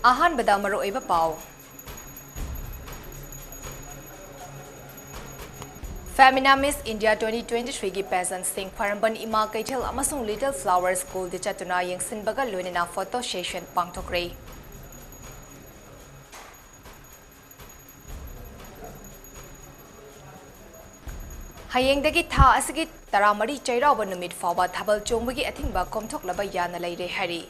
ꯑꯍꯥꯟꯕꯗ ꯃꯔꯨꯑꯣꯏꯕ ꯄꯥꯎ Femina Miss India 2023 ꯒꯤ ꯄꯦꯖꯦꯟꯠꯁꯤꯡ ꯈ꯭ꯋꯥꯏꯔꯝꯕꯟ ꯏꯃꯥ ꯀꯩꯊꯦꯜ ꯑꯃꯁꯨꯡ ꯂꯤꯇꯜ ꯐ꯭ꯂꯥꯋꯔ ꯁ꯭ꯀꯨꯜꯗ ꯆꯠꯇꯨꯅ ꯌꯦꯡꯁꯤꯟꯕꯒ ꯂꯣꯏꯅꯅ ꯐꯣꯇꯣ ꯁꯦꯁꯟ ꯄꯥꯡꯊꯣꯛꯈ꯭ꯔꯦ꯫ ꯍꯌꯦꯡꯗꯒꯤ ꯊꯥ ꯑꯁꯤꯒꯤ 13 ꯆꯩꯔꯥꯎꯕ ꯅꯨꯃꯤꯠ ꯐꯥꯎꯕ ꯊꯥꯕꯜ ꯆꯣꯡꯕꯒꯤ ꯑꯊꯤꯡꯕ ꯀꯣꯝꯊꯣꯛꯂꯕ ꯌꯥꯅ ꯂꯩꯔꯦ ꯍꯥꯏꯔꯤ꯫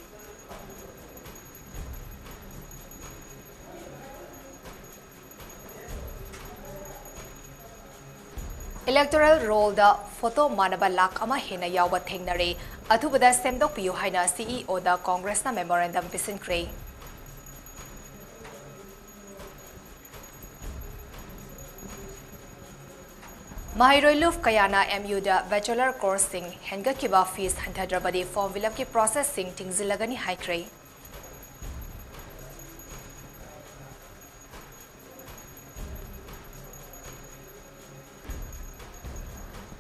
Electoral roll-da photo manaba lakh ama hena yawba thengnare athubada semdokpiyu haina CEO da Congress na memorandum pisinkhre. Mahairoi Luf Kayana MU da bachelor course sing hengakiba fees hantadrabadi form fill up ki process sing tingzilagani haikre.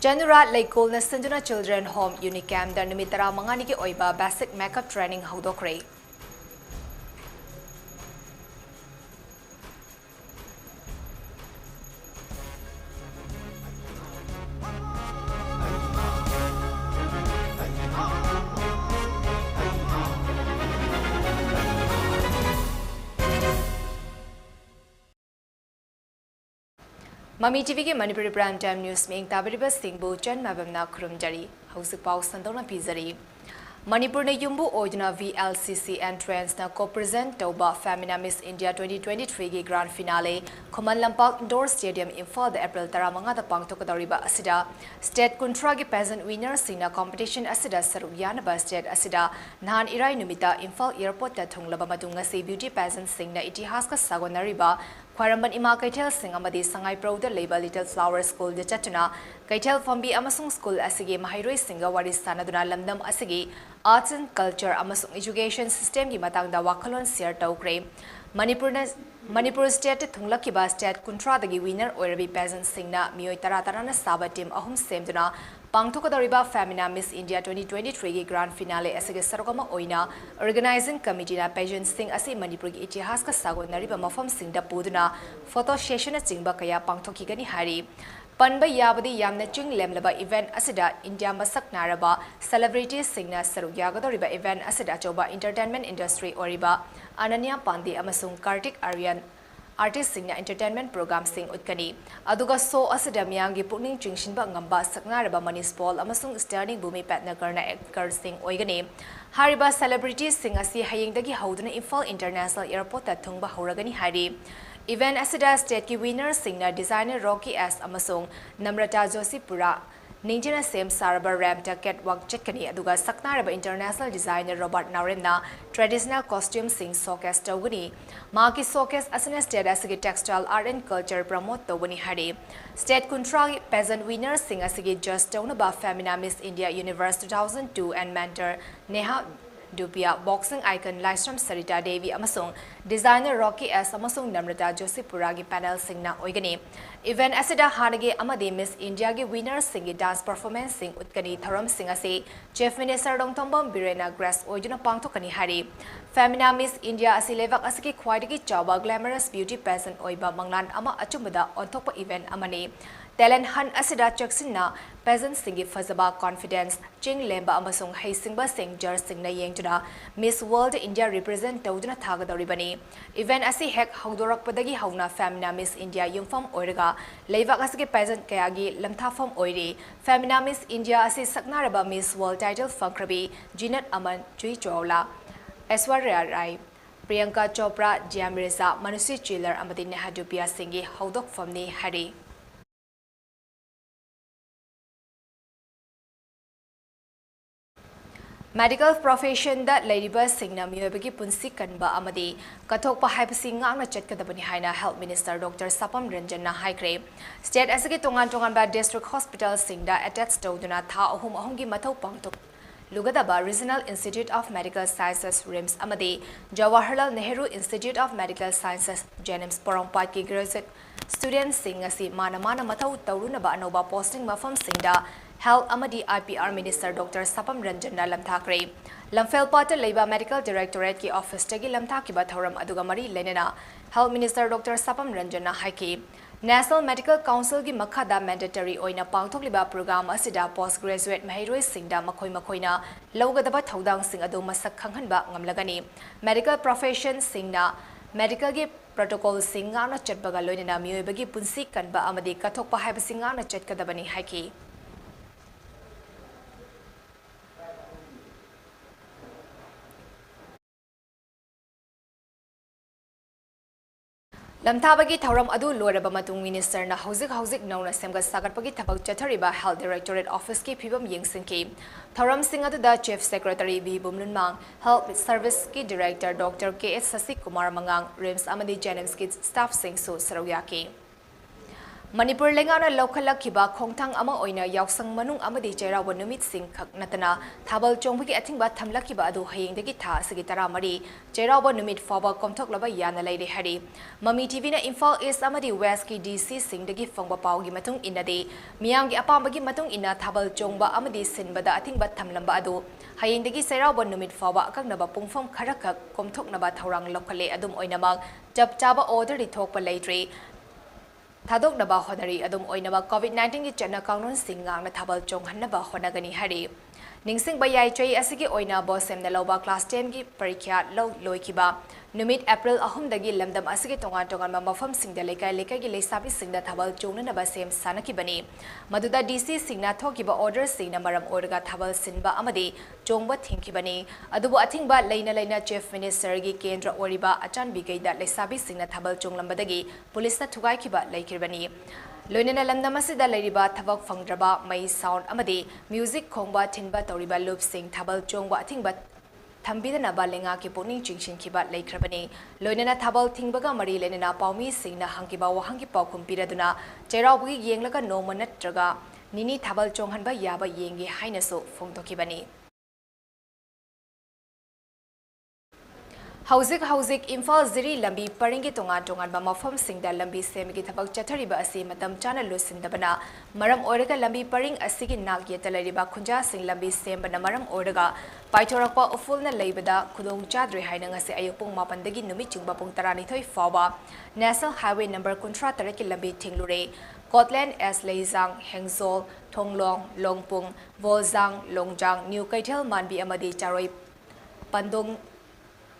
Janura Laikol na Sinduna Children Home Unicam da numitara mangani ki oiba basic makeup training haudokre. MAMI TV के Manipuri Prime Time News में ताबरीबा सिंबु चन मैबमना खुरुमजरी हौसिक पाउ संदौना पिजरी Manipur ने युम्बु ओजना VLCC entrance ना co-present तौबा Femina Miss India 2023 की grand finale Khuman Lampak indoor stadium Imphal द April 15 दा पांगथोकदौरिबा असिदा state kuntra की peasant winner सिंगना competition असिदा सरुक यानबा state असिदा नहान इराई नुमिता इम्फाल एयरपोर्ट ता थुंगलबा मतुंगा से beauty peasant सिंगना इतिहास का सागोनरिबा Khwaramban Ima Kaitel Sing Amadi Sangai Proud Labor Little Flower School de Chatuna, Kaitel Fambi Amasung School Asigi Mahairoi Singa Wari Sanaduna Lamdam Asigi, Arts and Culture Amasung Education System Gi Matangda Wakalon Sir Taukre, Manipur State Thunglakiba State Kuntra the winner Oirabi Peasant Singna, Mioi Taratarana Saba Team Ahum Semduna, Pangtokadariba Femina Miss India 2023 की grand finale ऐसे सरगमा ओइना organizing committee ना pageant सिंग असी मणिपुर की इतिहास का sago नरीबा मफम सिंग दा पुदुना photo session चिंगबा कया पांगथोकी गनी हारी पनबा याबदी यामना चिंग लेमलबा event असिदा इंडिया मसक नारबा celebrities सिंगना सरुक यागदोरिबा event असिदा चोबा entertainment industry ओरिबा Ananya Pandey अमसुंग Kartik Aaryan artist singna entertainment program sing utkani aduga so asida miyamgi pukning chingsinba ngamba saknaraba manispol amasung sterling bumi patnagarna actor sing oigani hariba celebrities sing asi hayengdagi hauduna Imphal International Airport ta thungba horagani hari event asida state ki winner singna designer Rocky S amasung Namrata Josipura Ninjana Sem Saraba Ramp ta catwalk checkani aduga saknaraba international designer Robert Naremna traditional costume sing showcase tawgani maki showcase asana state asigi textile art and culture promote tawgani hari state kuntra peasant winner sing asigi just tawnaba Femina Miss India Universe 2002 and mentor Neha Dupia boxing icon Lystrom Sarita Devi amasung designer Rocky S amasung Namrata Josipura gi panel singna oigani event asida hanage amadi Miss India gi winner singi dance performance sing utkani tharam sing ase chief minister Dongthombam Birena Grass oijuna pangthokani hari Femina Miss India asi levak asiki khwaidagi chawba glamorous beauty pageant oiba manglan ama achumada onthokpa event amani talent hunt asida chaksinna peasant singi fazaba confidence ching lemba amasung heisingba sing jar singna yengtuna Miss World India represent tawduna thagadoribani event asi hek haudorakpadagi hauna Femina Miss India yumfam oiraga leivak asiki peasant kayagi lamthafam oiri Femina Miss India asi saknaraba Miss World title fangkrabi Jinat Aman Chui Chawla Aishwarya Rai Priyanka Chopra Jam Reza Manusi Chiller amadi Neha Dupia singi haudok famni hari Medical profession da Ladybird Singna Miyobagi Punsi Kanba Amadi Katokpa Hypsing Ngana Chetkadabani Haina Health Minister Dr. Sapam Ranjana Haikre State Asaki Tongan Ba District Hospital Singda attached to Duna Tha Ahum Ahungi Matau Pangtok Lugadaba Regional Institute of Medical Sciences RIMS Amadi Jawaharlal Nehru Institute of Medical Sciences Jenims Porompat ki graduate student sing asi mana Matau Taurunaba Anoba posting mafam singda Health amadi IPR Minister Dr. Sapam Ranjan na lamthakre. Lamfelpata Labor Medical Directorate ki office tagi lamthakiba thoram aduga mari lenena Health Minister Dr. Sapam Ranjan na haiki. National Medical Council ki makhada mandatory oina pangthokliba program asida postgraduate mahairoi singda makoina laugadaba thodang sing adu masak khanghanba ngamlagani. Medical profession singna medical ki protocol singa na chatbaga loinena mioibagi punsi kanba amadi kathokpa haiba singa na chatkadabani haiki. Lamthabagi Thauram Adu Loraba Matung Minister na Hauzik Nauna Semga Sagatpagi Tabak Chatariba Health Directorate Office ki Pibam Yingsin ki Thauram Singh Adu da Chief Secretary B Bumlunmang Health Service ki Director Dr. K.S. Sasik Kumar Mangang Rims Amadi Janims ki Staff Singh Su Sarawiyaki Manipur Lengana local kiba Kongtang ama oina yausang manung amadi Jera Wanumit Singh Kak Natana Tabal Chongpiki Atingba Tamlakiba Adu Haying the Gita Sigitara Mari Jera Wanumit Faba Komtok Laba Yana Lady Hari MAMI TV na Info is Amadi West ki DC Singh the Gifong Bapau Gimatung in the day Miang Apambagi Matung ina Tabal Chongba Amadi Sinbada Atingba Tamlamba Adu Haying the Gisera Wanumit Faba Kagnaba Pungfom Karakak Komtok Naba Taurang locally Adum Oinamag Jab Jaba order the talk Palatri Thadok Naba Honari Adum Oinaba COVID-19 ki Chana Kaunon Singang na Tabal Chong Hanaba Honagani Hari. Ningsing Bayai Chay Asigi Oina Bosem Naloba Class 10 ki Parikya Low Loikiba. Numit April Ahum Dagi Lamdam Asigi Tongan Mambafam Sing the Leka Leka Gilesabi Sing the Tabal Chong Naba Sem Sanaki Bani. Maduda DC Sing na Tokiba Order Sing Namaram Orga Tabal Sinba Amadi Chongba Thinkibani. Adubu Atingba Laina Chief Minister Gi Kendra Oriba Achan Bigay that Lesabi Sing the Tabal Chong Lambadagi Police na Tugai Kiba Laikirbani. Loinena Lamdamasida Lariba Tabak Fangraba May Sound Amadi Music Kongba Tinba Toriba Loop Sing Tabal Chongba Tingba Tambida Nabalenga Kiponing Chingshin Kiba Laikrabani Loinena Tabal Tingbaga Mari Lenena Paumi Sing na Hankiba Wahanki Paukum Piraduna Jerawi Yenglaka no Manatraga Nini Tabal Chonghanba Yaba Yengi Hainaso Fongtokibani Hauzik Infal Ziri Lambi Paringi Tongan Mafam Sing da Lambi Semiki Tabak Chatariba Asi Matam Chana Lusin Dabana Maram Orega Lambi Paring Asigi Nagi Talariba Kunja Sing Lambi Sembana Maram Orega Paitorapa Ufulna Labada Kudong Chadri Hainangasi Ayupung Mapandagi Numichung Bapung Tarani Thoi Fawa National Highway Number Kuntra Taraki Lambi Tinglure Scotland as Leizang Hengzol Tonglong Longpung Volzang Longjang New Kaitel Manbi Amadi Charoi Pandong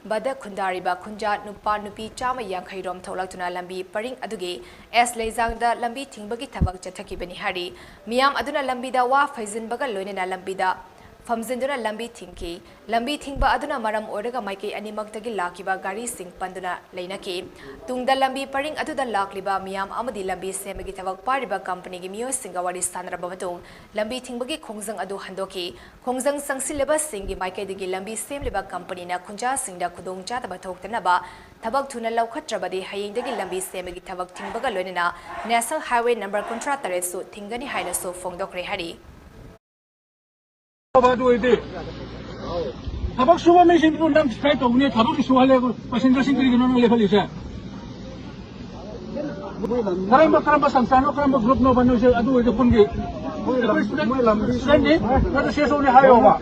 Bada Kundariba Kunja Nupa Nupi Chama Yankairom Tolaktuna Lambi Paring Adugi S Leizang da Lambi Tingbagi Tabak Chataki Beni Hari Miam Aduna Lambida Wa Faizin Baga Loinena Lambida Famzinduna Lambi Tinki Lambi Tingba Aduna Maram Orega Maiki Animaktagi Lakiba Gari Sing Panduna Lainaki Tungda Lambi Paring Aduda Lakliba Miam Amadi Lambi Semagi Tabak Pariba Company Gimio Singawari Sanra Babatung Lambi Tingbagi Kongzang Adu Handoki Kongzang Sangsileba Singi Maiki Digi Lambi Semliba Company na Kunja Singda Kudong Chataba Toktanaba Tabak Tuna Laukatrabadi Haying Digi Lambi Semagi Tabak Tingbaga Loinena National Highway Number Contractor So Tingani Haina So Fongdokre Hari Tabak suwa may sin undang straight to niya tabak suwa le passenger sing kiri gano'n level isa. Karamba samsano karamba group no banu siya adu ito pungi. Sendi nata siya so ni hayo ba.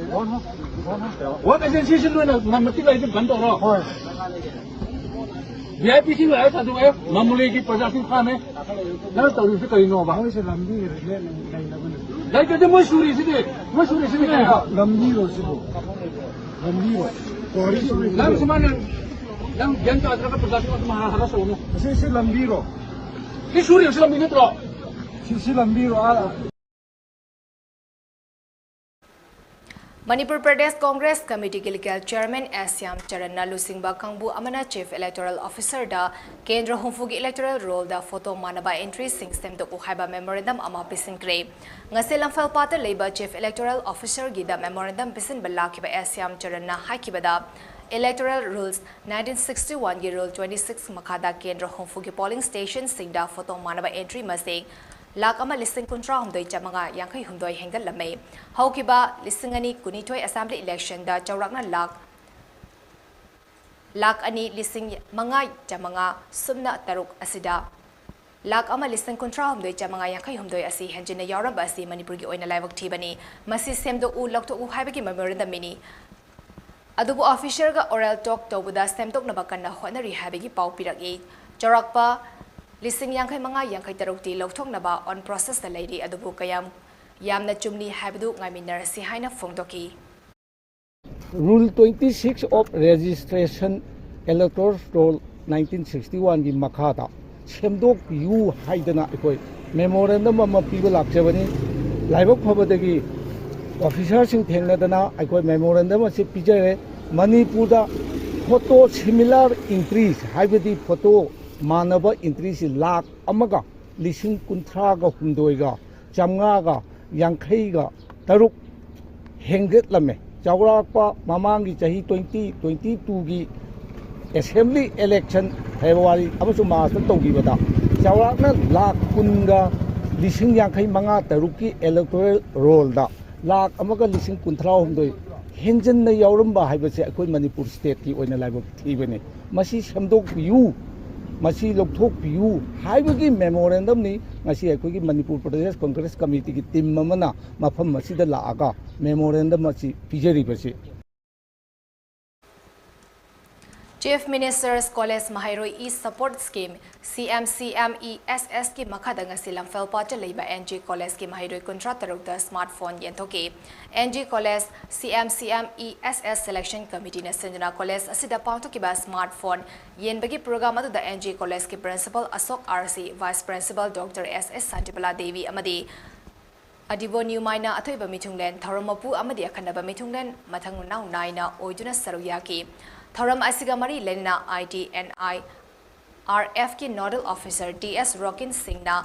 What agency sin na namati ba ito bando ro. VIP sing ay tadu ay mamuli ki pasasing kame. Na to rin kay no ba. Sa lambi Dai ka mo suri sini lambi ro sibo. Lambi ro. Lam semana lam janto atra ka pasasing at mahaharas uno. Si lambi ro. Si suri sila minutro. Si lambi ro ala. Manipur Pradesh Congress Committee Gilgal Chairman Asyam Charanna Lusingba Kangbu Amana Chief Electoral Officer da Kendra Humfugi Electoral Roll da Photo Manaba Entry System da Uhaiba Memorandum Ama Pisin Kre Ngasilang Falpata Labor Chief Electoral Officer Gida Memorandum Pisin Balakiba Asyam Charanna Hakibada Electoral Rules 1961 gi Rule 26 Makada Kendra Humfugi Polling Station Singda Photo Manaba Entry Masing Lak ama listing kontra humdoi chamanga yangkai humdoi henggal lamai haukiba listing ani kunitoi assembly election da chawrakna lak ani listing manga chamanga sumna taruk asida Lak ama lisang kontra humdoi chamanga yakai humdoi asi henjina yauramba asi Manipuri oina laibak thibani masi semdo u lokto u haibagi memorandum mini adubu officer ga oral talk tobuda semtok na bakanna honari haibagi pau piragi charakpa lising yakai manga yakai tarukti lokthok na ba on process na lady adubu kayam yamna chumni haibadu ngaminar si haina phongdoki Rule 26 of Registration Electoral Roll 1961 की मखादा सेमदोक you हाइदना अखोई memorandum अमा पीबा लाक्चबनी लाइबक फबदगी officer Singh थेंगनदना अखोई memorandum असे पिजरे मणिपुरदा photo similar entries हाइबदी photo मानब entries lakh अमगा लिसिंग कुंथ्रागा हुंदोइगा चामगागा यांखैगा तरुक हेंगेट लमे चावरापा ममांगी चाही 2022 की Assembly election February amasung March tawgibada chawrakna lakh kunga lising yankhai manga taruki electoral roll da lakh amaga lising kunthra humdoi henjin na yauramba haibase akhoi Manipur state ki oina laibak thibane masi samdok yu masi lokthok yu haibagi memorandum ni ngasi akhoi ki Manipur Pradesh Congress Committee ki team mamana mafam masida laaga memorandum masi pijari base Chief Minister's College Mahairoi East Support Scheme CMCMESS की मखादा ngasi lamfel pata leiba NG College की Mahairoi contract tarukta smartphone yentoke NG College CMCMESS Selection Committee na Sanjana College asida pauto ki ba smartphone yenbagi program adu da NG College की Principal Asok RC Vice Principal Dr. SS Santipala Devi amadi Adibo New Mina athoiba mithunglen thoromapu amadi akhanaba mithunglen mathang nau naina oiduna saruyaki Thoram Asigamari Lena ITNI RF की Nodal Officer DS Rockin Singh na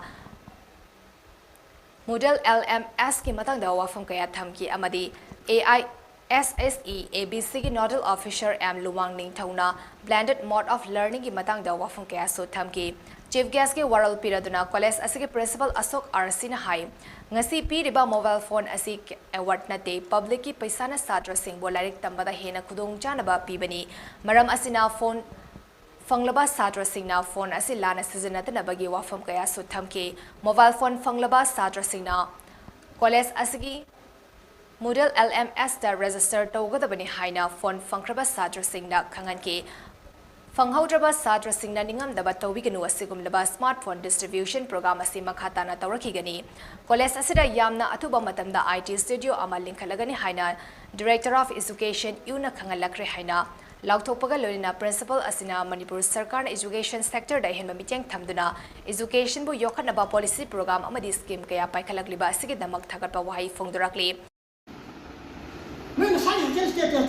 Model LMS की मतंग दा वाफम कया थमकी अमदी AISSE ABC की Nodal Officer M Luwang Ning Thauna Blended Mode of Learning की मतंग दा वाफम कया सो थमकी Chief Guest के Waral Piraduna College asige Principal Asok RC na hai ngasi piriba mobile phone asi award nate public ki paisa na satra sing bo larik tambada hena khudong chanaba pibani maram asina phone fanglaba satra sing na phone asi lana season na bagi wafam kaya so thamke mobile phone fanglaba satra sing na college asigi model LMS da register tawgada bani haina phone fangraba satra sing na khangan ke Fanghaudraba Sadra Singh Ningam daba tawiganu asigum laba smartphone distribution program asi makhata na tawrakigani college asida yamna athuba matamda IT studio ama linkhalagani haina Director of Education Yuna Khangalakre haina lauthopaga lorina principal asina Manipur Sarkar education sector da henba miteng thamduna education bu yokhanaba policy program amadi scheme kaya paikhalakliba asigi damak thagatpa wahai phongdorakli When the science just get there,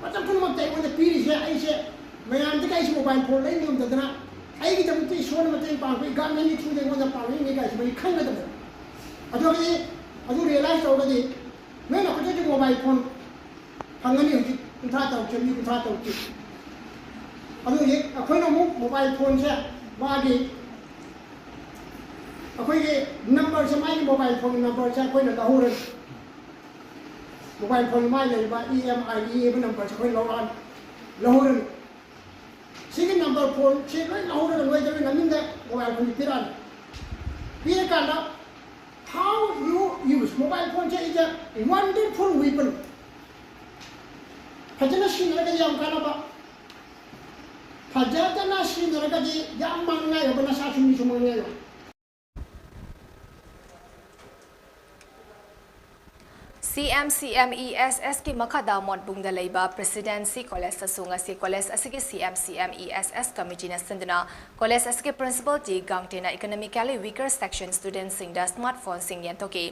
what's up to my when the period here, I say, may I take a mobile phone lane on the dinner. I get them to show them a thing, but we got many through the one of our guys, but you can't get them. I do realize already when I put your mobile phone, Hungary, you try to kill you, try to kill. I do a point of mobile phone set, body. A quick numbers of my mobile phone numbers, I point at the whole mobile phone my name, but EMI, even numbers, I point on lower. Second number phone, she right now and wait a minute, mobile phone piran. Pirakanda, how you use mobile phone is a wonderful weapon. Pajana Shin Ragam Kanaba Pajana Shin Ragaji, Yamanga, Banasaki Mishumango. CMCMESS की मखादा मोट बुंगदा लेबा presidency college ससुंग असि college असि CMCMESS committee न संदना college असि principal T गांगटेना economically weaker section student सिंग दा स्मार्टफोन सिंग यंतोके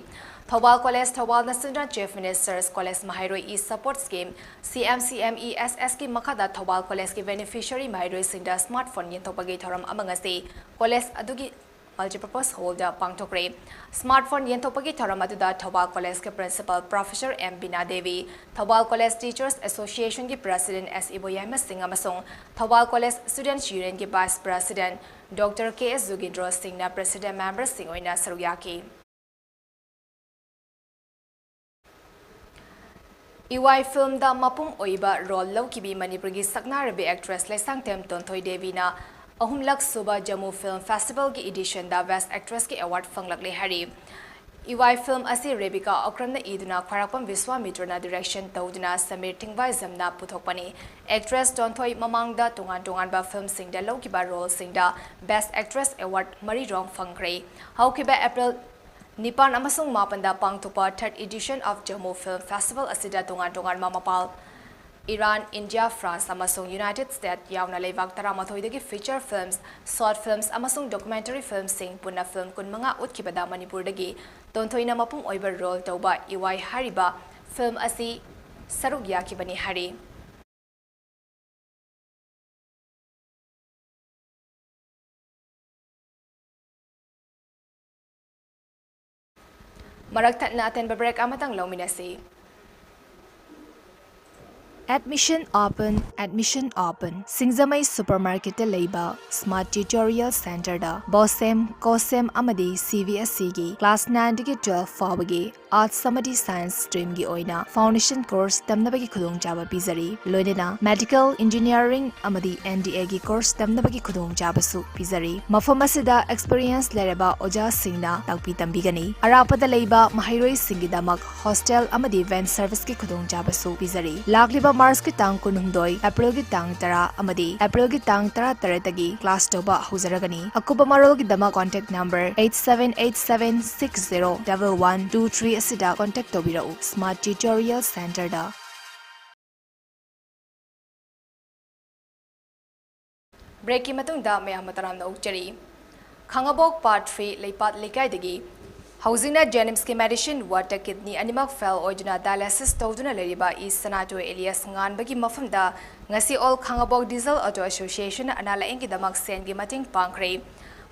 थौबाल कॉलेज थौबाल न संदना चीफ मिनिस्टर्स कॉलेज महाइरोई ई सपोर्ट स्कीम CMCMESS की मखादा थौबाल कॉलेज की बेनिफिशियरी महाइरोई सिंग दा स्मार्टफोन यंतोपगे थौरम अमंगसे कॉलेज अदुगी multipurpose hall da pangthokre smartphone yenthopagi thoram aduda Thobal College ke principal Professor M Bina Devi Thobal College Teachers Association ki president S Iboyama Singh amasong Thobal College Students Union ki vice president Dr KS Zugindro Singh na president member Singh oina saruyaki EY film da mapum oiba role lo ki bi Manipur gi sakna rabi actress Lesang Tem Tonthoi Devi na अहुमलक सुबह Jammu film festival की edition दा best actress की award फंगलकले हरी इवाई film असी रेबिका अक्रमना इदुना खरापम विश्वामित्रना डायरेक्शन तौदुना समीर थिंगबाई जमना पुथोकपनी एक्ट्रेस टोंथोई ममांगदा तोंगान तोंगानबा फिल्म सिंगदा लौकिबा रोल सिंगदा बेस्ट एक्ट्रेस अवार्ड मरी रोंग फंगख्रे हौकिबा अप्रैल निपान अमसुंग मापंदा पांगथोपा third edition of Jammu film festival असिदा तोंगान तोंगान मामपाल Iran, India, France, amasung United States yauna leibak taramathoidagi feature films, short films, amasung documentary films sing punna film kunmanga utkibada Manipurdagi tonthoina mapung oiber role tauba iwai hariba film asi saruk yakibani hari. Marak tatna aten break amatang lauminasi. Admission open. Singzamai supermarket leiba Smart Tutorial Center da Bosem, Kosem amadi CVSC gi class 9 gi 12 fawagi Arts Samadi Science stream gi oina foundation course tamnabagi khudong jaba pizari loinena Medical Engineering amadi NDA gi course tamnabagi khudong jaba su pizari mafam asida experience lereba oja singna takpi tambigani arapada leiba mahairoi singi damak hostel amadi van service gi khudong jaba su pizari lakliba Mars ki tang kunungdoi April ki tang tara amadi April ki tang tara taratagi class toba huzaragani akuba marol ki dama contact number 8787601123 asida contact tobirau Smart Tutorial Center da break ki matung da mayam mataram da ukchari Khangabok part 3 leipat lekai dagi Housingna Jennings ki medicine water kidney animal fell oiduna dialysis tawduna leriba is Senator Elias nganbagi mafamda ngasi all Khangabok Diesel Auto Association anala engki damak sen gi mating pangkre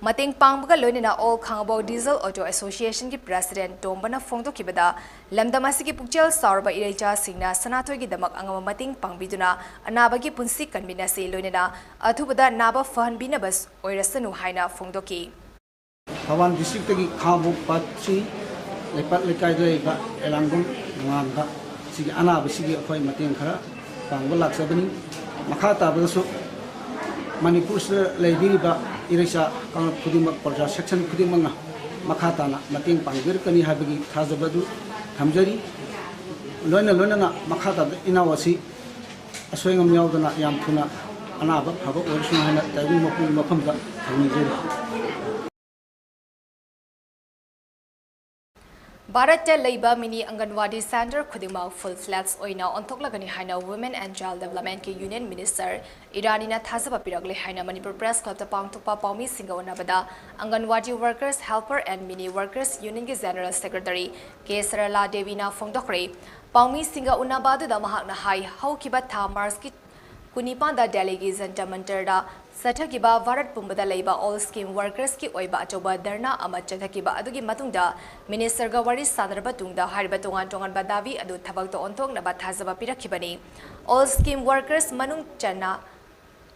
mating pangbaga loinina all Khangabok Diesel Auto Association ki president Tombana Fongdo kibada lamdamasi ki pukchel sarba irecha singna Senator gi damak angama mating pangbiduna anabagi punsi kanbinasi loinina athubada naba fahanbina bas oirasanu haina Fongdoki Hawan district ki Khangabok patsi lepat lekai doi ba elanggung ngam ba sigi ana ba sigi khoi mateng khara pangba laksabani makha ta ba so Manipur se leidi ba irisa kang khudima parja section khudima nga makha ta na mateng pangbir kani habagi thajabadu thamjari loina na makha ta inawasi asoingam yaudana yam thuna ana ba phaba orsu hana tabi mafam da thani jeri Bharat Leiba Mini Anganwadi Center Khudima full flats oina onthoklagani haina Women and Child Development ki Union Minister Iranina Thazaba Piragle haina Manipur Press Club ta pangthokpa Paumi Singha onabada Anganwadi Workers Helper and Mini Workers Union ki General Secretary K Sarala Devina Fongdokre Paumi Singha onabadu da mahakna hai haukiba tha Mars ki Kunipan da delegation Mantar da Sathakiba Varat Pumbada Leiba All Scheme Workers ki oiba achoba dharna ama chathakiba adugi matungda Minister ga wari sadarba tungda hariba tongan tongan badavi adu thabak to onthok na bathazaba pirakibani All Scheme Workers manung channa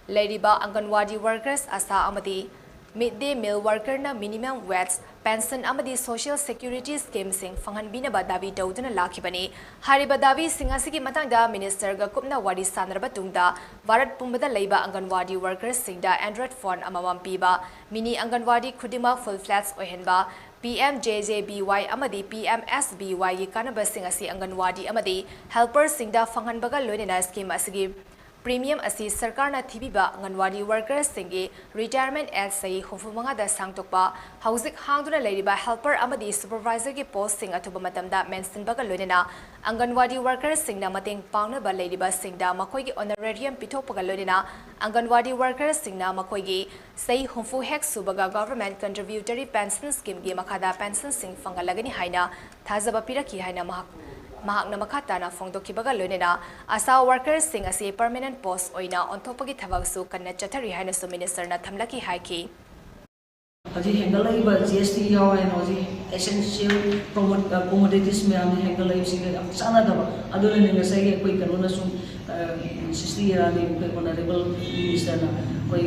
Leriba Anganwadi Workers asa amadi Midday meal worker na minimum wage pension amadi social security scheme sing fanghanbina badavi dauduna lakhibani hariba davi singasigi matangda minister ga kupna wari sanarba tungda Varat Pumbada Leiba Anganwadi Workers singda Android phone amamam piba mini Anganwadi khudima full flats ohenba PMJJBY amadi PMSBY gi kanaba singasi Anganwadi amadi helper singda fanghanbaga loinena scheme asigi Premium asi sarkar na thibiba Anganwadi workers singi retirement age sai hufumanga da sangtokpa hauzik hangduna leiriba helper amadi supervisor ki post sing athuba matamda mention baga loinena Anganwadi workers singna mating pangna ba leiriba singda makoi gi honorarium pithopaga loinena Anganwadi workers singna makoi gi sai humfu hek subaga government contributory pension scheme gi makhada pension sing fangalagani haina thazaba piraki haina mahakna makhatana fongdokibaga loinena asa workers sing asi permanent post oina onthopagi thabak su kanna chathari haina su minister na thamlaki haiki aji hengalai ba GST yaw and aji essential commodities me am hengalai sing am sana da aduna ne ngasai ge koi kanuna sum 60 year ni koi honorable minister na koi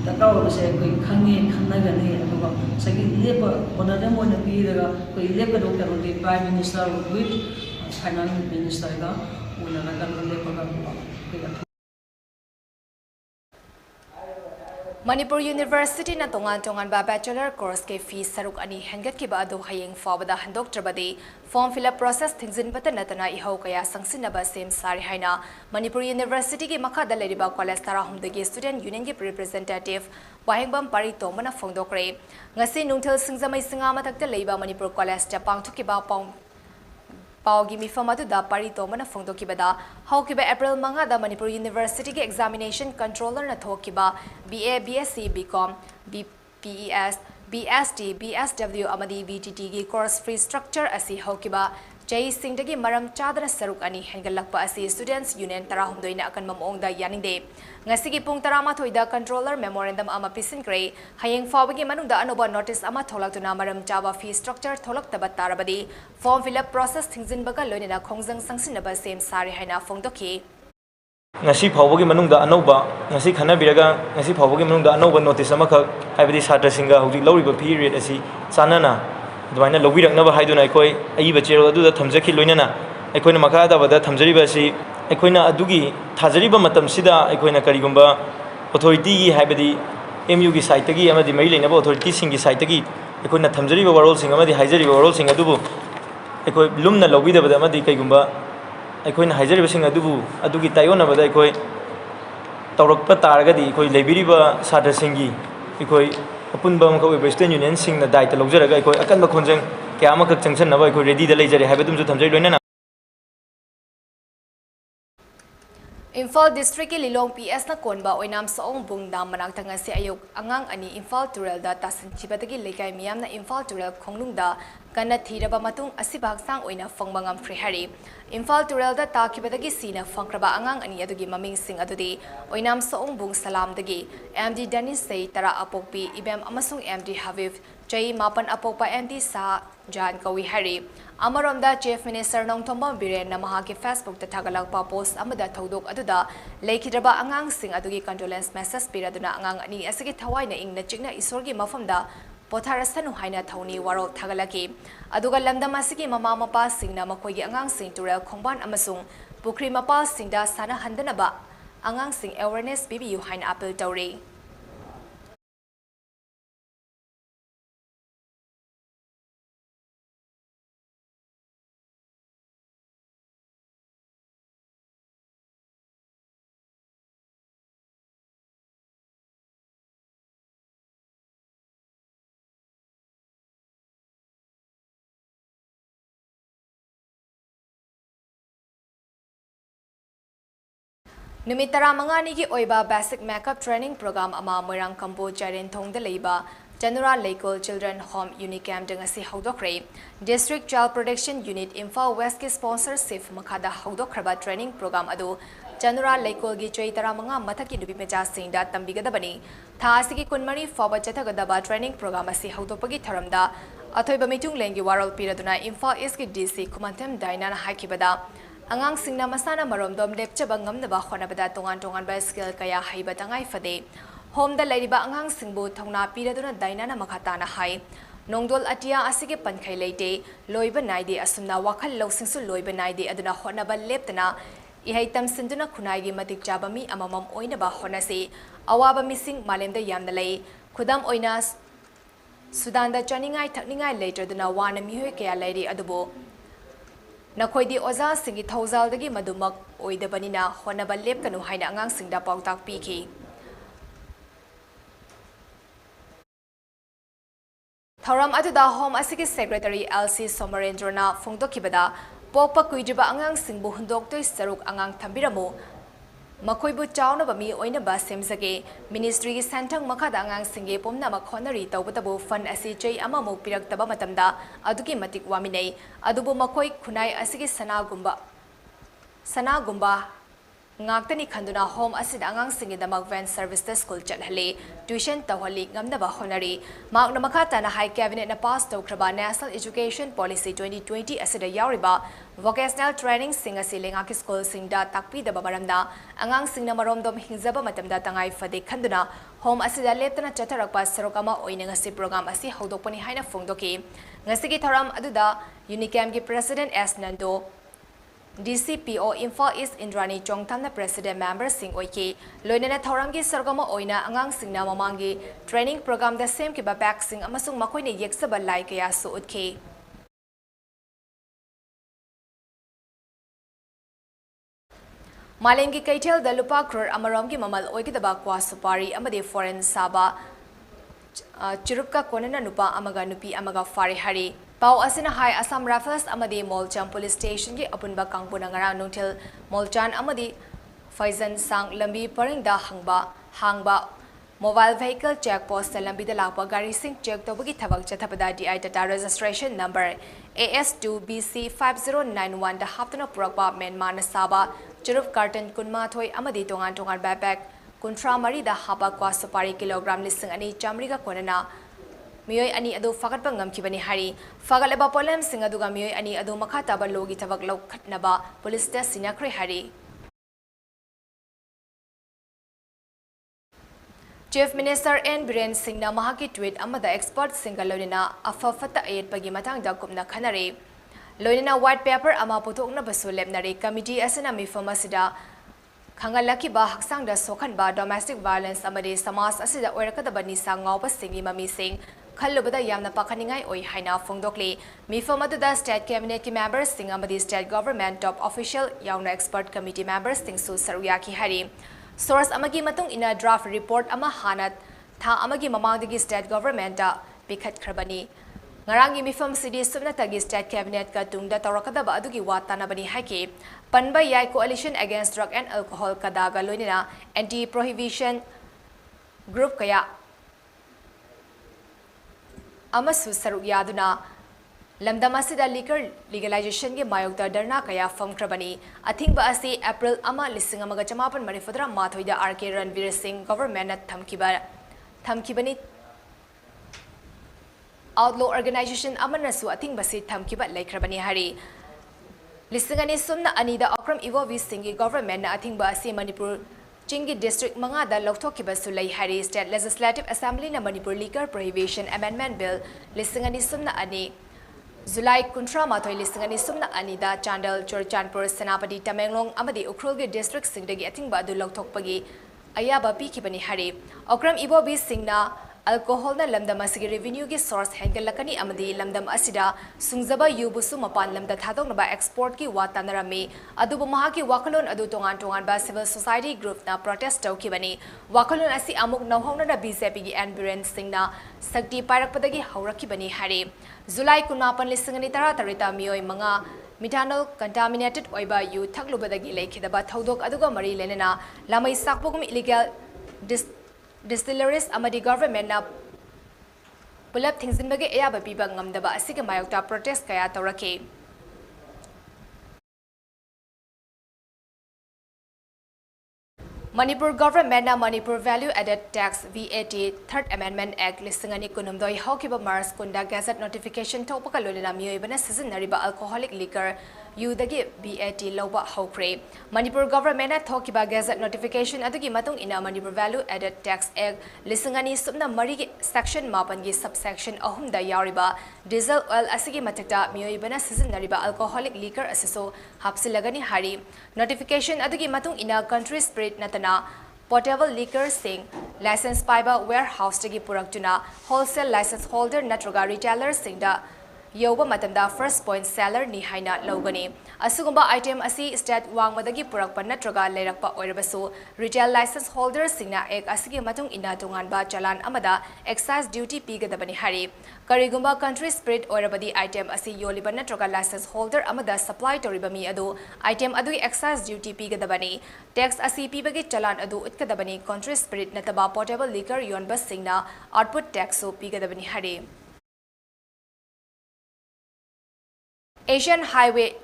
takau ba se koi khanna ga ne aduba sagi lepa honorable na pi daga koi lepa do karo de prime minister with Finance Minister ga unana kan lepa ga Manipur University na tongan ba bachelor course ke fees saruk ani hengat ki ba do hayeng fawada handok trabadi form fill up process thingzin bata natana ihau kaya sangsin ba sem sari haina Manipur University ki makha da leriba college tara humdagi student union ki representative wahengbam pari tomana phongdokre ngasi nungthel singjamai singa mathakta leiba Manipur college ta pangthuki ba Paugi mifamatu da pari tomana phongdokibada haukiba April manga da Manipur University ke examination controller na thokiba BA BSc BCom BPES BST BSW amadi BTT gi course free structure asi haukiba Jai Singh dagi maram chadana saruk ani hengalakpa asi students union tarahum doina akan mamong da yaningde ngasigi pung tarama thoida controller memorandum ama pisin kre hayeng fawagi manung da anoba notice ama tholak maram chaba fee structure tholak tabat tarabadi form fill up process thingzin baga loinena khongjang sangsinaba sem sari haina phongdoki ngasi phawagi manung da anoba ngasi khana biraga ngasi phawagi manung da anoba notice ama khak haibadi satra singa hauji loriba period asi sanana दुमाइना लौबिरकनब हाइदुना अखोय अइबा चेरो अदुदा थमजखि लोइनना अखोयना मखादा बदा थमजरिबा सि अखोयना अदुगी थाजरिबा मतम सिदा अखोयना करिगुंबा authority गी हाइबदी MU गी site तगी अमदि मई लेनबा authority सिंगी site तगी अखोयना थमजरिबा वरोल सिंग अमदि हाइजरिबा वरोल सिंग अदुबु अखोय लुमना लौबिदबदा अमदि कइगुंबा अखोयना हाइजरिबा सिंग अदुबु अदुगी तायोनबदा अखोय तौरकपा तारगदी अखोय लेबिरिबा Sartre सिंगी अखोय अपुनबा मखौ student union सिंगना दायित्व लौजरगा अखोय अकनबा खोंजंग क्या अमखक चंगसनबा अखोय ready दा लेजरे हाइबदुमजु थमजै लोइनना Imphal district ki Lilong PS na konba oinam saong bungdam manang tanga si ayok angang ani Imphal Tural da tasin chibadagi lekai miyam na Imphal Tural khonglung da kana thiraba matung asibak sang oina phongbangam frihari Imphal Tural da takibadagi sina phangkraba angang ani adugi maming sing adudi oinam saong bung salam dagi MD Dennis Say tara apokpi ibem amasung MD Havif Jai mapan apokpa MD sa Jan Kawi Hari Amaronda Chief Minister Nongthomba Biren na mahaki Facebook ta thagalakpa post amada thodok aduda leikidraba angang sing adugi condolence message piraduna angang ani asigi thawai na ingna chingna isorgi mafamda potharasanu haina thoni warol thagalaki aduga lamdam asigi mama mapa singna makoigi angang sing tural khongban amasung pukri mapa singda sana handanaba angang sing awareness bibiu haina appeal tawri Numitara mangani ki oiba basic makeup training program ama Moirang Kampo Jaren Thongda leiba General Legal Children Home Unicam dengasi haudokre District Child Protection Unit Imphal West ki sponsorship makhada haudokraba training program adu General Legal gi choitara manga mathaki dubi meja singda tambigadabani thasi ki kunmari forward chathagadaba training program asi haudopagi tharamda athoiba mitung lengi warol piraduna Imphal East ki DC Kumantem Dainana hakibada Angang singna masana maromdom lepchaba ngamnaba khonabada tongan ba skill kaya haiba tangai fade home da laiba angang singbu thongna piraduna dainana makhatana hai nongdol atia asige pankhai leite loiba naide asumna wakhal losingsu loiba naide aduna khonaba leptana ihaitam sinduna khunai gi matik jaba mi amamam oina ba khonase awaba mising malemda yamna lei khudam oina Sudan da chaningai thakningai later duna wana mi hoi kaya leiri adubo Nakoidi oza singi thawzal dagi madumak oidabanina honaba lepkanu haina angang singda pautak piki Thoram aduda home asigi secretary LC Somarendrana phongdokibada pokpa kuijiba angang singbu hundok toi saruk angang thambiramu Makoibu chawna bami oina ba semzage ministry gi santang makhada angang singe pomna makhonari tawbatabu fund asi chei ama mo pirak taba matamda adugi matik waminei adubu makoi khunai asigi sana gumba ngaktani khanduna home asida angang singe damak van service the school chalhale tuition tawhali ngamna ba honari makna makhata na high cabinet na pass tawkraba national education policy 2020 asida yawriba vocational training singa silenga ki school singda takpi da baramda angang singna maromdom hingzaba matamda tangai fade khanduna home asida leptana chatharakpa sarokama oina ngasi program asi hodokpani haina phongdoki ngasigi thoram aduda unicam ki president S Nando DCPO Imphal East Indrani Chongthamna President Member Singh Oiki Loinana Thoramgi Sargama Oina Angang Singna Mamangi Training Program the same kiba back sing amasung makoini yeksaba lai kaya su utki Malengi Kaitel the Lupa Crore Amaramgi Mamal Oikidaba Kwa Supari Amadi Foreign Saba Chirupka Konana Nupa Amaga Nupi Amaga Fari Hari Pau Asina High Assam Raffles Amadi Molchan Police Station Gi Apunba Kangpuna Ngara Nuntil Molchan Amadi Faizan Sang Lambi Paringda Hangba Mobile Vehicle Check Post Lambi the Lapa Gari Sing Check Tobagi Tavak Chatapada Di Tata Registration Number AS2BC 5091 the Haptana Purapa Menmana Saba Churup Carton Kunma Toy Amadi Tongan Tongan Backpack Kuntra Mari the Hapa Kwa Supari Kilogram Listing Ani Chamriga Konana Mioy Ani Adu Fakat Bangam Kibani Hari Fagaleba Polem Singaduga Mioy Ani Adu Makataba Logi Tavak Lokatnaba Police Test Sinakri Hari Chief Minister N. Biren Singh na mahaki tweet amada expert singa loinina afafata ayat pagi matangda kumna khanare loinina white paper ama puthokna basu lepnare committee asana mifam asida khangalaki ba haksang da sokhan ba domestic violence amade samas asida oirakadaba nisa ngawba singi mami sing khallubada yamna pakhaningai oi haina phongdokle mifam aduda state cabinet ki members sing amade state government top official yauna expert committee members sing su saruya ki hari Source amagi matung ina draft report ama hanat tha amagi mamangdagi state government da pikhat khrabani ngarangi mifam city sumna tagi state cabinet ka tungda tawrakadaba adugi watana bani haike panba yai coalition against drug and alcohol kadaga loinina anti prohibition group kaya amasu saruk yaduna Lamdamasida liquor legalization ge mayokta darna kaya famkrabani athingba asi April ama lising amaga chamapan marifadra mathoida RK Ranveer Singh government na thamkibani outlaw organization amanasu athingba si thamkiba laikhrabani hari lisingani sumna anida akram iwovi Singh government na athingba asi Manipur Chingi district mangada lokthokkiba su lai hari state legislative assembly na Manipur liquor prohibition amendment bill lisingani sumna ani July Kuntra Mathoi Lisingani Sumna Anida Chandal Churchanpur Senapati Tamenglong Amadi Ukrulgi district Singdagi Atingba Adu Lokthokpagi Ayaba Pikibani Hari Okram Ibobi Singna alcohol na lamdam asigi revenue gi source hengalakani amadi lamdam asida sungzaba yubusu mapan lamda thadong na ba export ki watanarami adubu mahaki wakalon adu tongan ba civil society group na protest tawkibani wakalon asi amuk nawhongna na BJP gi Biren Singh na sakti parakpadagi haurakibani hari July 19 tarita miyoi manga Methanol contaminated oiba yu thaklubadagi lekhidaba thodok aduga mari lenena lamai sakpogum illegal distilleries amadi government na pulap thingzinbage ayaba piba ngamdaba asiga mayokta protest kaya tawrake Manipur government na Manipur Value Added Tax VAT Third Amendment Act lisingani kunumdoi hokiba Mars kunda gazette notification topaka lolina miyoibana sizinariba alcoholic liquor yudagi VAT loba hokre Manipur government na thokiba gazette notification adugi matung ina Manipur Value Added Tax Act lisingani subna mari section mapan gi subsection ahumda yariba diesel oil asigi matakta miyoibana sizinariba alcoholic liquor asiso hapsilagani hari notification adugi matung ina country spirit na potable liquor sing license paiba warehouse tagi puraktuna wholesale license holder natraga retailer singda yoba matamda first point seller ni haina logani asugumba item asi state wangmadagi purakpa natraga leirakpa oirabasu retail license holder singna ek asigi matung ina tungan ba chalan amada excise duty pigadabani hari karigumba country spirit oirabadi item asi yoliba natraga license holder amada supply toribami adu item adu excise duty pigadabani tax asi pibagi chalan adu utkadabani country spirit nataba potable liquor yonba singna output tax so pigadabani hari Asian Highway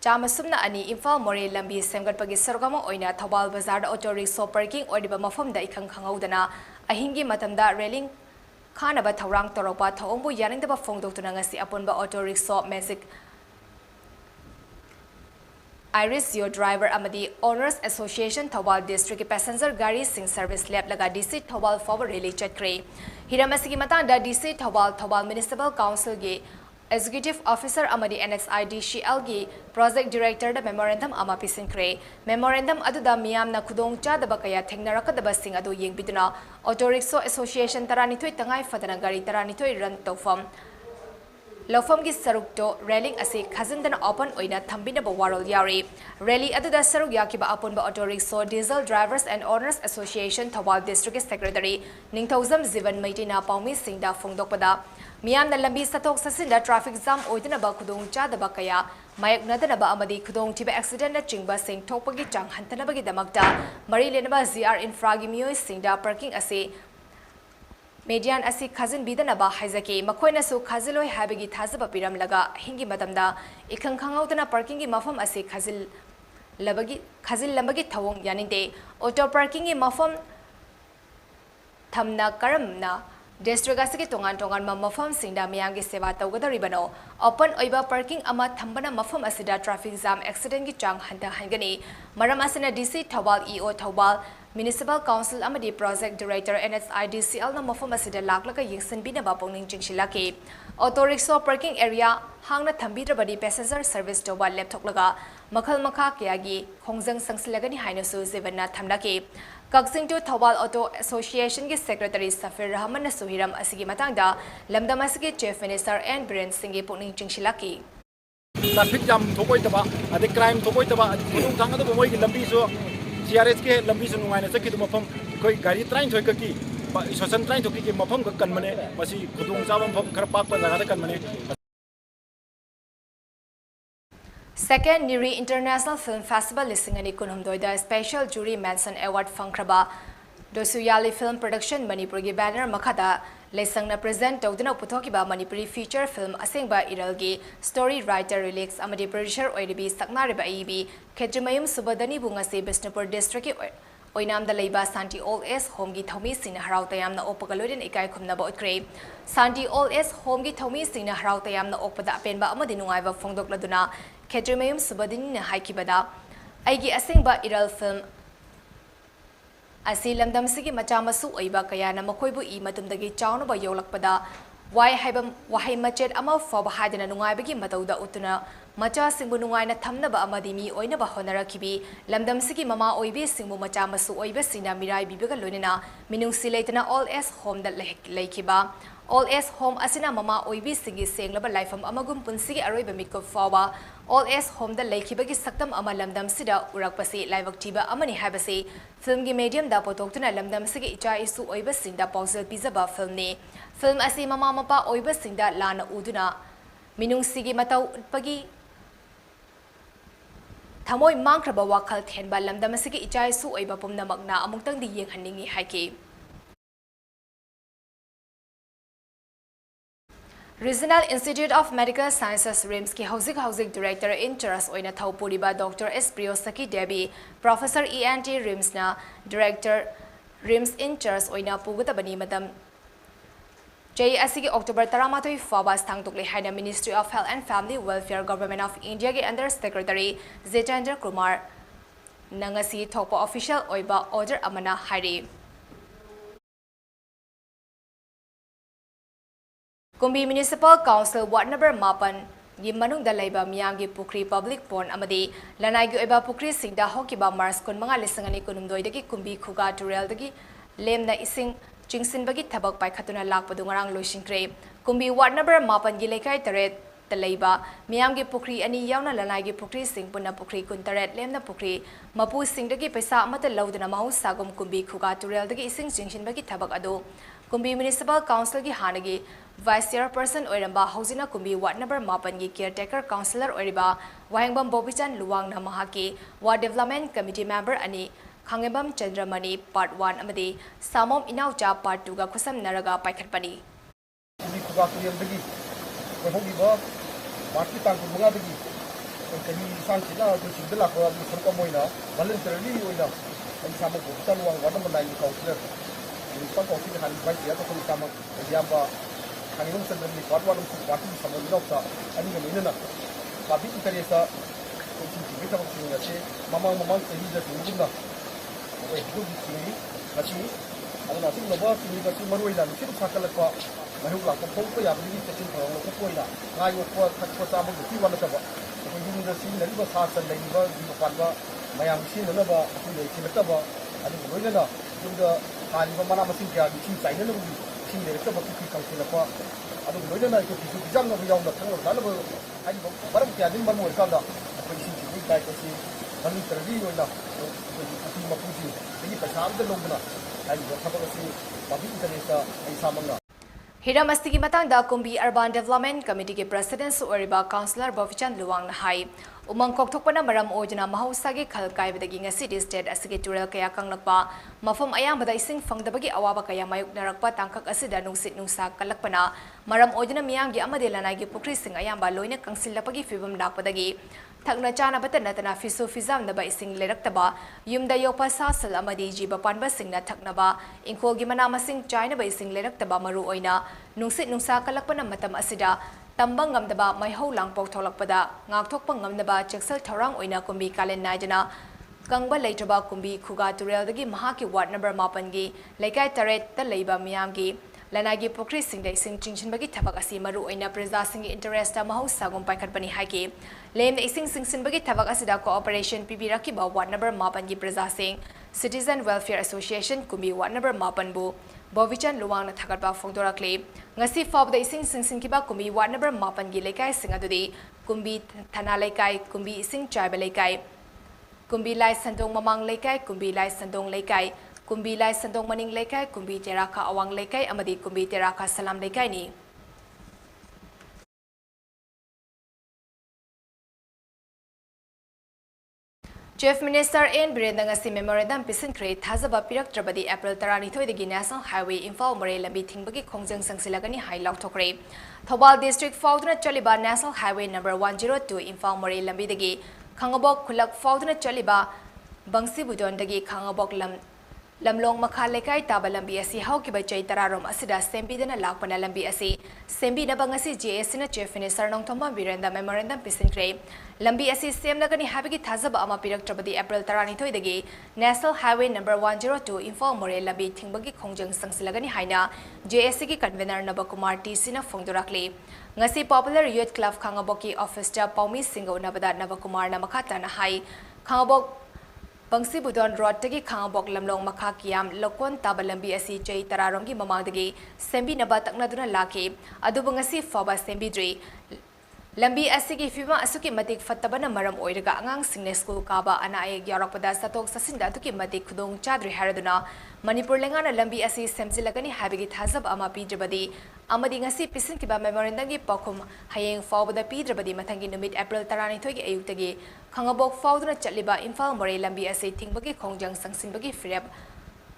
Chamasumna ani Imphal More lambi semgatpagi sargama oina Thobal Bazar da auto rickshaw parking oidiba mafamda ikhang khangaudana ahingi matamda railing khanaba thawrang toropa thawongbu yaningdaba phongdoktuna ngasi aponba auto rickshaw magic Iris your driver amadi owners association Thobal district passenger gari sing service lab laga DC Thobal forward rally chatkre hiramasi ki matangda DC Thobal municipal council ge Executive Officer amadi NSIDCL gi Project Director da memorandum ama pisinkre memorandum aduda miyamna khudong chadaba kaya thengnarakadaba sing adu yengbiduna Auto Rickshaw Association taranithoi tangai fadana gari taranithoi run tofam Lofam gi saruk to railing ase khazindana open oina thambinaba warol yari rally aduda saruk yakiba apunba Auto Rickshaw Diesel Drivers and Owners Association Thawal District Secretary Ningthauzam Zivan Maitina Paumi Singda Fongdokpada Miyamna lambi satok sasinda traffic jam oidinaba khudong chadaba kaya mayaknadanaba amadi khudong thiba accident na chingba sing thokpagi chang hantanabagi damakta mari lenaba ZR infra gi miyoi singda parking ase Median asi khazin bidanaba haizaki makoina su khaziloi habagi thazaba piram laga hingi matamda ikhang khangaudana parking gi mafam ase khazil lambagi thawong yaninde auto parking gi mafam thamna karamna District asiki tongan mafam singda miyangi seva tawgadaribano open oiba parking ama thambana mafam asida traffic jam accident gi chang hanta hangani maram asina DC Thawal EO Thawal Municipal Council amadi Project Director NSIDCL na mafam asida laklaga yingsan binaba pongning chingsilaki Auto Rickshaw parking area hangna thambidrabadi passenger service toba laptop makhal makha kyagi khongjang sangsilagani hainasu zevana thamlaki Kaksing to Thawal Auto Association ki Secretary Safir Rahman Suhiram asigi matangda lamdam asigi Chief Minister and Biren Singh pungning chingsilaki Traffic jam thokoi taba ade crime thokoi taba khudong thang adu moi ki lambi so CRS ke lambi so nungai na chaki du mafam koi gari train thoi ka ki social train thoki ki mafam ka kan mane masi khudong jam mafam khar pak pa jaga da kan mane Second Niri International Film Festival Lisingani Kunhumdoida Special Jury Mention Award Fankraba Dosuyali Film Production Manipuri banner Makada Lesangna present Todina Putokiba Manipuri feature film Asingba Iralgi story writer Relix Amadi producer Oidibi Saknariba Ibi Kejumayum Subadani Bungasi Bisnupur District Oinam the Leba Santi All S Home Gi Thomi Sina Harautayam na Opagalorin Ikai Kumna Botkre Santi All S Home Gi Thomi Sina Harautayam na Opada Penba Amadinungaiva Fongdok Laduna Kejumayum Subadini na Haikibada Aigi Asingba Iral film Asi lamdam sigi machamasu oiba kaya na makoibu I matumdagi chawna ba yolakpada wahai machet ama foba hadina nungaibagi matauda utuna macha singbu nungai na thamna ba amadi mi oina ba honarakibi lamdam sigi mama oibe singbu machamasu oiba sina mirai bibiga lonina minung silaitana All S Home da laikiba All S Home asina mama oibi singi senglaba lifeam amagum punsigi aroiba mikko fawa All S Home da laikibagi saktam ama lamdam sida urakpasi laibaktiba amani habasi film gi medium da potoktuna lamdam sigi icha isu oiba sinda pausal pizaba film ni film asi mama mapa oiba sinda lana uduna minung sigi matau pagi thamoi mangkraba wakhal thenba lamdam sigi icha isu oiba pumna magna amungtang di yenghaningi haiki Regional Institute of Medical Sciences RIMS ki Housing Director in charge oina Thaupuriba Dr. S. Priyosaki Devi, Professor ENT RIMS na Director RIMS in charge oina pugutabani madam Jay asigi October 13 fabas thangtukle haina Ministry of Health and Family Welfare Government of India ki Under Secretary Jitendra Kumar nangasi thopa official oiba order amana hari Kumbi Municipal Council Ward Number 8 gi manung da laiba miyamgi pukri public pond amadi lanai gi oiba pukri singda hokiba Mars 15 kunumdoi dagi kumbi khuga turel dagi lemna ising chingsin bagi thabak pai khatuna lakpadu ngarang loisingkre kumbi Ward Number 8 gi lekai taret da laiba miyamgi pukri ani yauna lanai gi pukri sing punna pukri kuntaret lemna pukri mapu sing dagi paisa amata lauduna mahu sagum kumbi khuga turel dagi ising chingsin bagi thabak adu Kumbi Municipal Council ki hanagi Vice Chairperson Oiramba Hausina Kumbi Ward Number 8 ki Caretaker Councillor Oiriba Wahengbam Bobichan Luwang na mahaki Ward Development Committee Member ani Khangembam Chandramani Part 1 amadi Samom Inaucha Part 2 ga khusam naraga paikhatpani Kumbi khuga turel dagi hogiba party tang bunga dagi kani sansina du sindala ko sorka moina voluntarily oina ani samok hotel wang Ward Number 9 Councillor Municipal Council hari vice ya to sama yamba kaningum sendiri warwan waktu sama dokta ani ngamina na tapi interesa kita waktu ngasih mama sehingga dah tunggu itu di sini nasi ada nasi lepas ini nasi maru ilan kita sakal apa ꯃꯔꯨ ꯂꯥꯛꯄ ꯐꯣꯡꯄ ꯌꯥꯕꯗꯒꯤ ꯆꯦꯛꯁꯤꯟ ꯊꯧꯔꯥꯡ ꯂꯧꯈꯠꯄ ꯑꯣꯏꯅ ꯉꯥ ꯌꯣꯛꯄ ꯊꯛꯄ ꯆꯥꯕꯒꯤ ꯋꯥ ꯅꯠꯇꯕ ꯑꯩꯈꯣꯏ ꯌꯨꯝꯗ ꯁꯤꯖꯤꯟꯅꯔꯤꯕ ꯁꯥ ꯁꯟ ꯂꯩꯔꯤꯕ ꯖꯤꯕ ꯄꯥꯟꯕ ꯃꯌꯥꯝꯒꯤ ꯁꯤꯖꯤꯟꯅꯅꯕ ꯑꯩꯈꯣꯏꯅ ꯊꯤꯜꯂꯛꯇꯕ ꯑꯗꯨꯒ ꯂꯣꯏꯅꯅ ꯌꯨꯝꯗ ꯊꯥꯔꯤꯕ ꯃꯅꯥ ꯃꯁꯤꯡ ꯀꯌꯥꯒꯤ ꯏꯁꯤꯡ ꯆꯥꯏꯅꯅꯕꯒꯤ ꯏꯁꯤꯡ ꯂꯩꯔꯛꯇꯕ ꯄꯨꯈ꯭ꯔꯤ ꯀꯪꯁꯤꯜꯂꯛꯄ ꯑꯗꯨꯒ ꯂꯣꯏꯅꯅ ꯑꯩꯈꯣꯏ ꯐꯤꯁꯨ ꯐꯤꯖꯥꯝꯅꯕ ꯌꯥꯎꯅ ꯊꯛꯅꯕ ꯆꯥꯅꯕ ꯍꯥꯏꯔꯤꯕ ꯃꯔꯝ ꯀꯌꯥꯗꯨꯒꯤ ꯃꯔꯝ ꯑꯣꯏꯔꯀꯥꯟꯗ ꯑꯩꯈꯣꯏ ꯏꯁꯤꯡ ꯆꯤꯡꯕꯒꯤ ꯗꯥꯏꯠ ꯑꯁꯤ ꯃꯅꯤꯇꯔꯒꯤ ꯑꯣꯏꯅ ꯑꯩꯈꯣꯏꯒꯤ ꯄꯨꯈ꯭ꯔꯤ ꯃꯄꯨꯁꯤꯡꯗꯒꯤ ꯄꯩꯁꯥ ꯑꯃꯇ ꯂꯧꯗꯅ ꯍꯥꯏꯔꯤꯕ ꯊꯕꯛ ꯑꯁꯤ ꯄꯥꯕ꯭ꯂꯤꯛ ꯏꯟꯇꯔꯦꯁꯇ ꯑꯩ ꯏꯁꯥꯃꯛꯅ Hiram asigi matangda Kumbi Urban Development Committee ki President Oriba Councillor Bovichan Luwang Hai Umang kokthokpana maram ojana mahausa gi khal kaibadagi ngasi state asigi tural kaya kanglakpa mafam ayambada ising fangdabagi awaba kaya mayuknarakpa tangkak asida nungsit nungsa kalakpana maram ojana miyamgi amade lanai gi pukri sing ayamba loina kangsilapagi fibam lakpadagi thakna chana bata natana fisu fizam naba ising leraktaba yumda yopa sasal amadi jiba panba singna thaknaba ingkol gi mana masing china ba ising leraktaba maru oina nungsit nungsa kalakpana matam asida tambang ngamdaba maihau langpok tholakpada ngakthokpa ngamdaba cheksal thorang oina kumbi kalen naijana kangba leitraba kumbi khuga tureldagi mahaki ward number 8 gi laikai taret ta leiba miyamgi lanagi pokri singdai sing chinchinbagi thabak asi maru oina preza singi interest mahausa gum paikhatpani haiki lem ising singsinbagi thabak asida cooperation pibiraki ba ward number 8 gi preza sing Citizen Welfare Association kumbi ward number 8 bu Bovichan Luwang na thagatba phongdorakle ngasi fawda ising singsinkiba kumbi ward number 8 gi lekai singadudi kumbi thana lekai kumbi ising tribal lekai kumbi lai sandong mamang lekai kumbi lai sandong lekai kumbi lai sandong maning lekai kumbi teraka awang lekai amadi kumbi teraka salam lekai ni Chief Minister N. Birendra ngasi memorandum pisinkre thazaba pirak trabadi April 12 dagi National Highway Imphal More lambi thingbagi khongjang sangsilagani hai lauthokre Thobal District faudna chaliba National Highway number 102 Imphal More lambi dagi Khangabok khulak faudna chaliba Bangsi Budon dagi Khangabok lamlong makha lekai taba lambi asi haukiba chai tararom asida sembidana lakpana lambi asi sembi na bangasi JS na Chief Minister Nongthomba Birendra memorandum pisinkre lambi asi semlagani habigi thazaba ama pirak trabadi April 12 dagi National Highway number 102 Imphal More lambi thingbagi khongjang sangsilagani haina JS gi convener Nabakumar TC na phongdorakle ngasi Popular Youth Club Khangaboki office ta Paumi Singo nabada Nabakumar na makhata na hai Khangabok Bangsi Budon Road tagi Khangabok lamlong makha kiyam lokon tabalambi asi chai tararongi mamangdagi sembi naba taknaduna laki adubu ngasi faba sembidri lambi asigi fima asuki matik fattabana maram oiraga angang singne school kaba ana ayek yarakpada satok sasinda aduki matik khudong chadri haraduna Manipur lengana lambi asi semjilagani habigi thazab ama pidrabadi amadi ngasi pisinkiba memorandum gi pakhum hayeng fawbada pidrabadi mathangi numit April 12 gi ayuktagi Khangabok fawduna chatliba Imphal More lambi asi thingbagi khongjang sangsinbagi firep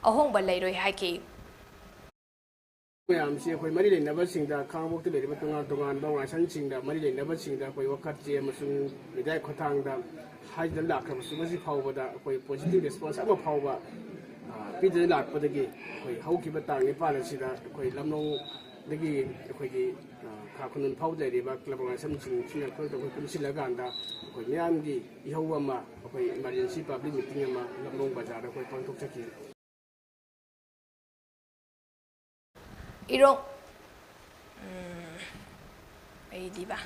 ahongba leiroi haiki ꯃꯌꯥꯝꯁꯤ ꯑꯩꯈꯣꯏ ꯃꯔꯤ ꯂꯩꯅꯕꯁꯤꯡꯗ ꯈꯥꯡꯉꯕꯣꯛꯇ ꯂꯩꯔꯤꯕ ꯇꯣꯉꯥꯟ ꯇꯣꯉꯥꯟꯕ ꯋꯥꯏꯁꯪꯁꯤꯡꯗ ꯃꯔꯤ ꯂꯩꯅꯕꯁꯤꯡꯗ ꯑꯩꯈꯣꯏ ꯋꯥꯀꯠꯆꯦ ꯑꯃꯁꯨꯡ media ꯈꯨꯠꯊꯥꯡꯗ ꯍꯥꯏꯗꯨꯅ ꯂꯥꯛꯈ꯭ꯔꯕꯁꯨ ꯉꯁꯤ ꯐꯥꯎꯕꯗ ꯑꯩꯈꯣꯏ ꯄꯣꯖꯤꯇꯤꯚ ꯔꯦꯁꯄꯣꯟꯁ ꯑꯃ ꯐꯥꯎꯕ ꯄꯤꯗꯨꯅ ꯂꯥꯛꯄꯗꯒꯤ ꯑꯩꯈꯣꯏ ꯍꯧꯈꯤꯕ ꯇꯥꯡ 9 ꯑꯁꯤꯗ ꯑꯩꯈꯣꯏ ꯂꯝꯂꯣꯡꯗꯒꯤ ꯑꯩꯈꯣꯏꯒꯤ ꯈꯥ ꯈꯨꯅꯨꯡ ꯐꯥꯎꯕ ꯂꯩꯔꯤꯕ ꯀ꯭ꯂꯕ ꯋꯥꯏꯁꯪꯁꯤꯡꯁꯤꯅ ꯑꯩꯈꯣꯏ ꯄꯨꯟꯁꯤꯜꯂꯀꯥꯟꯗ ꯑꯩꯈꯣꯏ ꯃꯤꯌꯥꯝꯒꯤ ꯏꯍꯧ ꯑꯃ ꯑꯩꯈꯣꯏ ꯏꯃꯥꯔꯖꯦꯟꯁꯤ ꯄꯥꯕ꯭ꯂꯤꯛ ꯃꯤꯇꯤꯡ ꯑꯃ ꯂꯝꯂꯣꯡ ꯕꯖꯥꯔꯗ ꯑꯩꯈꯣꯏ ꯄꯥꯡꯊꯣꯛꯆꯈꯤ Irong diba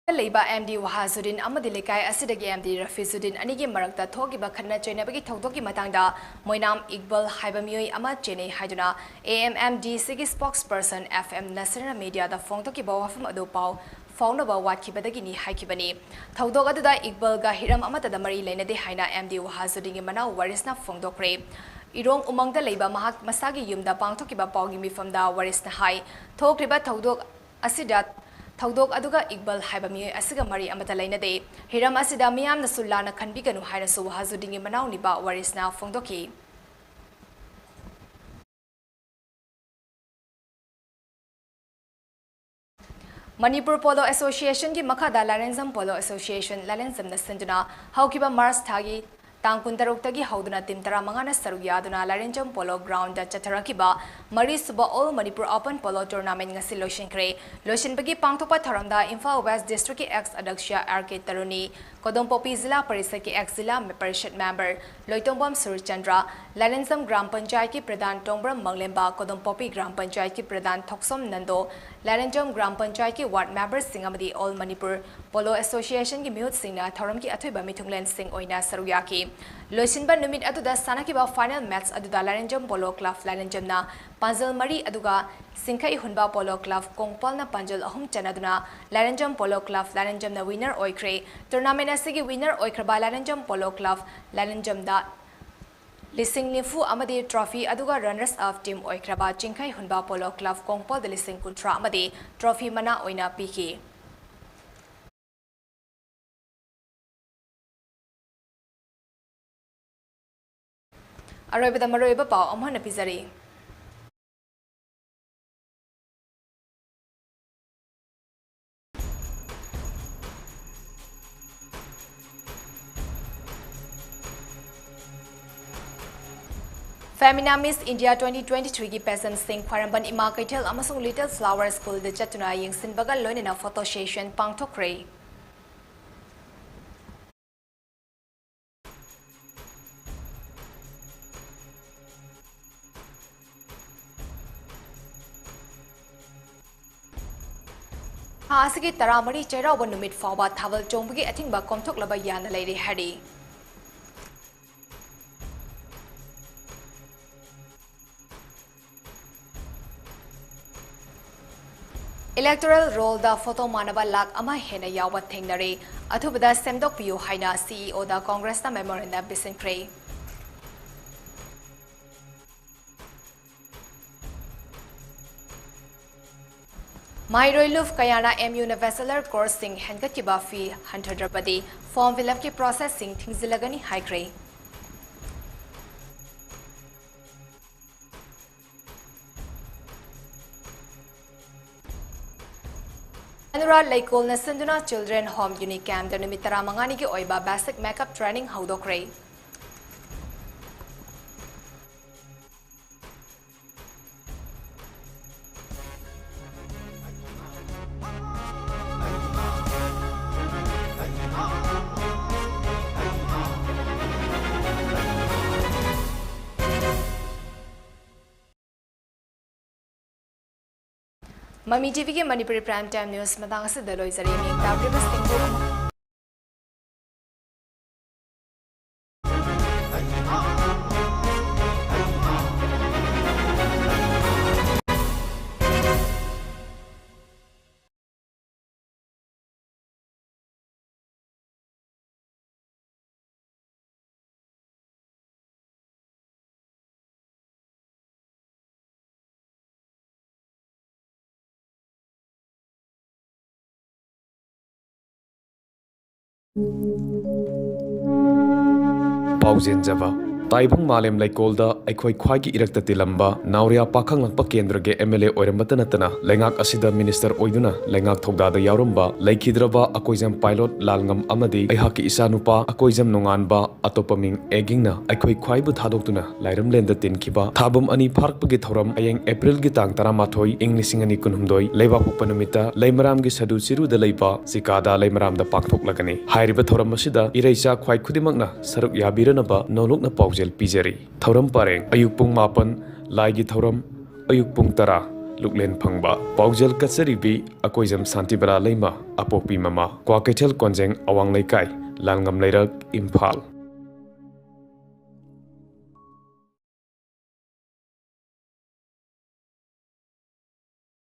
Leiba MD Wahazudin amadi lekai asidagi MD Rafizudin anigi marakta thogiba khanna chainabagi thogdoki matangda Moinam Iqbal haibamioi ama chene haiduna AMMDC gi spokesperson FM Nasrana Media da phongtoki bawafam adu pau faunaba watkibadagi ni haikibani thogdog aduda Iqbal ga hiram amata da mari leinade haina MD Wahazudin gi mana warisna phongdokre Irong umangda leiba mahak masagi yumda pangthokiba paugi mifamda warisna hai thokriba thogdog asida Thogdok aduga Iqbal haibami asiga mari amata lainade hiram asida miyamna sullana khanbiganu hairasu Wahazudin gi manawni ba warisna phongdoki Manipur Polo Association ki makhada Larenzam Polo Association Larenzam na senduna haukiba Mars thagi Tang Kuntaruk-tagi hauduna tim taramangana saruk yaduna Larenjam Polo Ground da Chatarakiba Mari Suba All Manipur Open Polo Tournament ngasi loishinkre loishinbagi pangthokpa tharamda Imphal West District ki ex Adaksha RK Taruni Kodongpopi Zilla Parishad ki ex Zilla Parishad member Loitongbam Surchandra Larenjam Gram Panchayat ki Pradhan Tongbram Manglemba Kodongpopi Gram Panchayat ki Pradhan Thoksom Nando Larenjam Gram Panchayat ki ward members singamadi All Manipur Polo Association ki mihut singna thoram ki athoiba mithunglen sing oina saruyaki Loisinba numit aduda sanakiba final match aduda Larenjam Polo Club Larenjam na Panjal Mari aduga Singkai Hunba Polo Club Kongpal na Panjal ahum chanaduna Larenjam Polo Club Larenjam na winner oikre tournament asigi winner oikraba Larenjam Polo Club Larenjam da Lising Nifu Amadi Trophy aduga runners of team oikraba Singkai Hunba Polo Club Kongpal de Lising Kuntra Amadi Trophy mana oina piki Aroibada maroiba pau amhana pizari. Femina Miss India 2023 ki peasant sing Khwaramban Ima Kaitel amasung Little Flower School de chatuna yingsin bagal loinina photo session pangthokre. Asigi taramari chera wan numit fawba thawal chongbugi athingba komthok laba yana leire hari Electoral roll da photo manaba lak ama hena yawa thengnare athubada semdok piu haina CEO da Congress na memorandum bisinkre Mairoiluf Kayana MU Universal Course Sing Henkat ki Bafi Hunter form fill up ki processing thingzilagani high grade. Anura Laikol na Sinduna Children Home Unicam da numitara mangani ki oiba basic makeup training haudokre. MAMI TV के Manipuri Prime Time News matang sa daloy sa riming tabribas tingko. Pauzenjava Taibung Malem Laikolda Aikoi Khwagi Irakta Tilamba Nauria Pakhang Langpa Kendra ge MLA Oirambatanatana Lengak Asida Minister Oiduna Lengak Thogda da Yaurumba Laikhidraba Akoijam Pilot Lalngam Amadi Aihaki Isanupa Akoijam Nonganba Atopaming Egingna Aikoi Khwaibu Thadoktuna Lairam Lenda Tinkhiba Thabum Ani Pharkpagi Thoram Ayeng April gi tang 13 ing 2019 Leibak Uppanumita Leimaram gi Sadu Siru da Leiba Sikada Leimaram da Pakthoklagani Hairiba Thoram Asida Ireisa Khwai Khudimakna Saruk Yabiranaba Nolokna Paujel Pijari Thoram Pareng Ayuk Pung Mapan Laigi Thoram Ayuk Pung Tara Luklen Phangba Paujel Katsaribi Akoijam Santibara Leima Apopi Mama Kwakaitel Konjeng Awang Leikai Lalngam Leirak Imphal